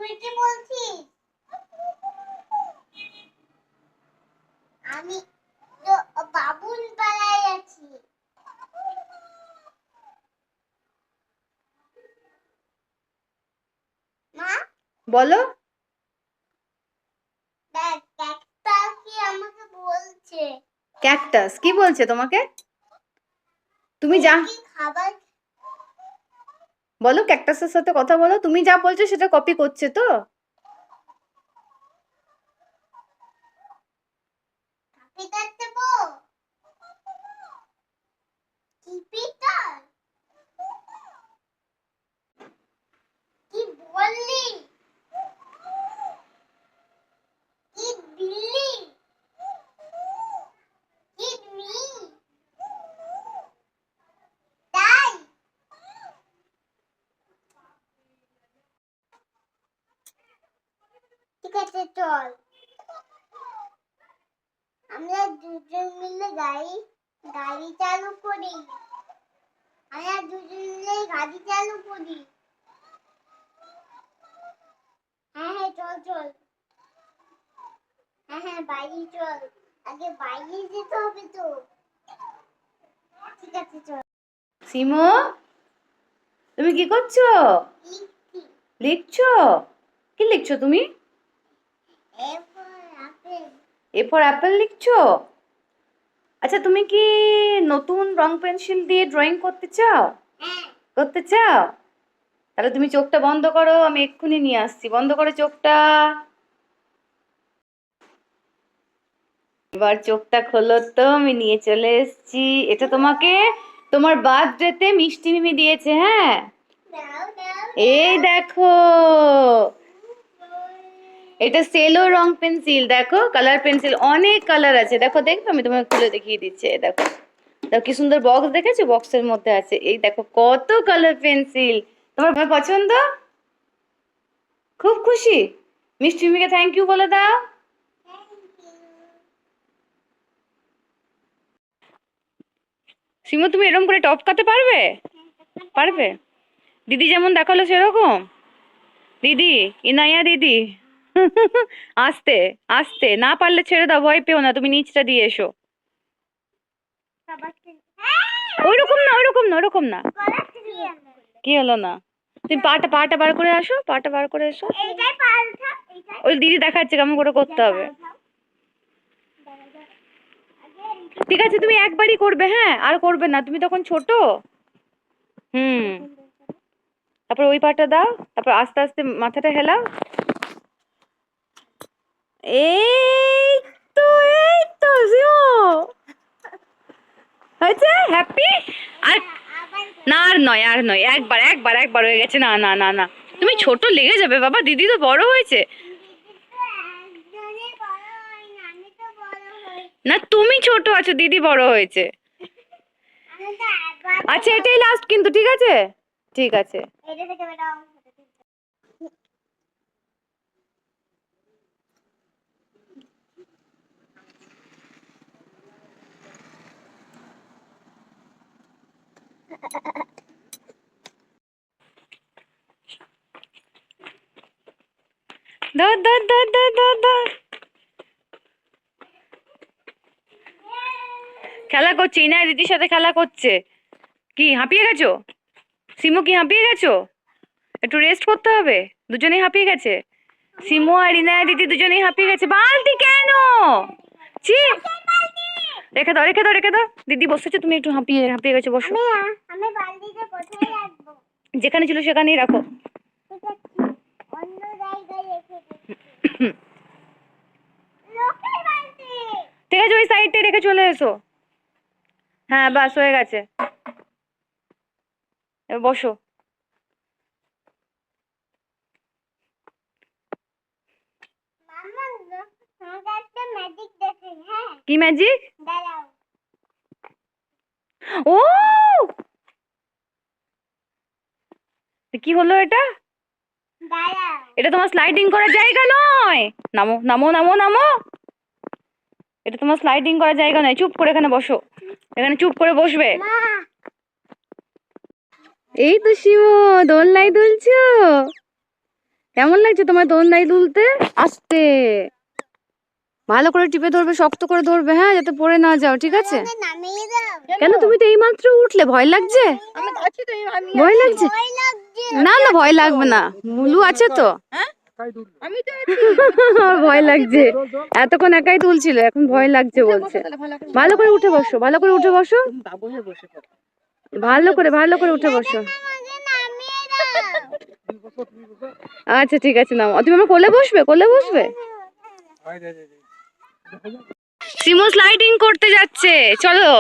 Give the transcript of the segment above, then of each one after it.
তুই কি বলছিস? আমি তো বাবুল পাড়ায় আছি। মা বলো। দেখ একটা কি আমাকে বলছে। ক্যাকটাস কি বলছে তোমাকে? তুমি যা কি খাবার বলো, ক্যাকটাসের সাথে কথা বলো। তুমি যা বলছো সেটা কপি করছে তো। পিটার দেবো? কি পিটার? কি বললি? কি দিল্লি? কি মি? তাই ঠিক আছে চল, আমরা দুজন মিলে গাড়ি চালু করি। আমরা দুজন মিলে গাড়ি চালু করি। হ্যাঁ চল চল। হ্যাঁ বাইরে চল, আগে বাইরে যেতে হবে তো। ঠিক আছে চল। সিমো, তুমি কি করছো? লিখছি। লিখছো? কি লিখছো তুমি? এরপর আপেল। এ ফর অ্যাপেল লিখছো? আচ্ছা, তুমি কি নতুন রং পেন্সিল দিয়ে ড্রয়িং করতে চাও? হ্যাঁ করতে চাও? তাহলে তুমি চোখটা বন্ধ করো, আমি এক্ষুনি নিয়ে আসছি। বন্ধ করো চোখটা। এবার চোখটা খোলো তো, আমি নিয়ে চলে এসেছি। এটা তোমাকে তোমার বার্থডেতে মিষ্টি মিমি দিয়েছে। হ্যাঁ, দাও দাও। এই দেখো, এটা সেলো রং পেন্সিল। দেখো, কালার পেন্সিল অনেক কালার আছে। দেখো দেখো, আমি তোমাকে খুলে দেখিয়ে দিচ্ছি। এই দেখো, দেখো কি সুন্দর বক্স, দেখেছো? বক্সের মধ্যে আছে, এই দেখো কত কালার পেন্সিল। তোমার পছন্দ? খুব খুশি? মিষ্টি মিমিকে থ্যাংক ইউ বলে দাও। সিমু, তুমি এরকম করে টপকাতে পারবে? পারবে? দিদি যেমন দেখালো সেরকম? দিদি, ইনাইয়া দিদি। আস্তে আস্তে, না পারলে ছেড়ে দাও, ভয় পেও না, তুমি নিচটা দিয়ে এসো। ওইরকম না, ওইরকম না, ওইরকম না। কি হলো না? তুমি পাটা পাটা বার করে আসো, পাটা বার করে এসো। ওই দিদি দেখাচ্ছে কেমন করে করতে হবে। ঠিক আছে, তুমি একবারই করবে, হ্যাঁ, আর করবে না, তুমি তখন ছোট। হুম, তারপর ওই পাটা দাও, তারপর আস্তে আস্তে মাথাটা হেলাও। এই তো, এই তো জিও হয়েছে। হ্যাপি? আর না, আর নয়, আর নয়, একবার একবার একবার হয়ে গেছে। না না না না, তুমি ছোট লেগে যাবে বাবা, দিদি তো বড় হয়েছে। না, তুমি ছোট আছো, দিদি বড় হয়েছে। আচ্ছা, এটাই লাস্ট কিন্তু, ঠিক আছে? ঠিক আছে। ধর ধর ধর ধর ধর ধর। খেলা করছে, ইনা দিদির সাথে খেলা করছে। কি হাঁপিয়ে গেছো? সিমু, কি হাঁপিয়ে গেছো? একটু রেস্ট করতে হবে। দুজনেই হাঁপিয়ে গেছে। সিমু আর ইনায়া দিদি দুজনেই হাঁপিয়ে গেছে। বালতি কেন? ছি, রেখে দাও, রেখে দাও, রেখে দাও। দিদি বসেছে, তুমি একটু হাঁপিয়ে হাঁপিয়ে গেছো, বসো। আমি বালতিটা কোথায় রাখবো? যেখানে ছিল সেখানেই রাখো। ঠিক আছে, অন্য জায়গায় রেখে দিচ্ছি। লোকের বালতি। ঠিক আছে, ওই সাইডটাই রেখে চলে এসো। হ্যাঁ, বাস হয়ে গেছে। এবার বসো। মামা, আমাকে একটা ম্যাজিক দেখাই। হ্যাঁ, কি ম্যাজিক? দাঁড়াও। ও, কি হলো এটা? দাঁড়াও। এটা তোমার স্লাইডিং করার জায়গা নয়। নামো নামো নামো নামো। এটা তোমার স্লাইডিং করার জায়গা নয়, চুপ করে এখানে বসো। এখানে চুপ করে বসবে। মা, এই তো শিমু, দোলনায় দুলছো। কেমন লাগছে তোমার দোলনায় দুলতে? আস্তে, ভালো করে টিপে ধরবে, শক্ত করে ধরবে, হ্যাঁ, যাতে পড়ে না যাও, ঠিক আছে? আমাকে নামিয়ে দাও। কেন, তুমি তো এই মাত্র উঠলে, ভয় লাগছে? আমি আছি তো, আমি ভয় লাগছে? ভয় লাগছে। না না, ভয় লাগবে না, মুলু আছে তো। আমি তো আছি। আমার ভয় লাগছে, এতক্ষণ একাই তুলছিল, এখন ভয় লাগছে বলছে। ভালো করে উঠে বসো, ভালো করে উঠে বসো, বাবুহে বসে পড়ো। ভালো করে উঠে বসো। আমাকে নামিয়ে দাও। আচ্ছা ঠিক আছে, নাও। তুমি আমার কোলে বসবে, কোলে বসবে। সিমো স্লাইডিং করতে যাচ্ছে, চলো।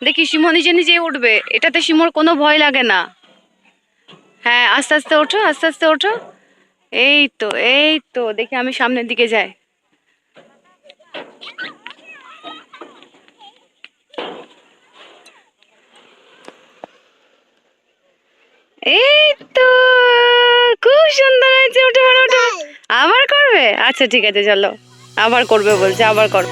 দেখি সিমো নিজে নিজে উঠবে, এটাতে সিমোর কোনো ভয় লাগে না। হ্যাঁ, আস্তে আস্তে ওঠো, আস্তে আস্তে ওঠো। এই তো, এই তো, দেখি আমি সামনের দিকে যাই। এই তো, খুব সুন্দর হয়েছে, উঠে পড়ো, উঠে পড়ো। আবার করবে? আচ্ছা ঠিক আছে, চলো, আবার করবে বলছে, আবার করো।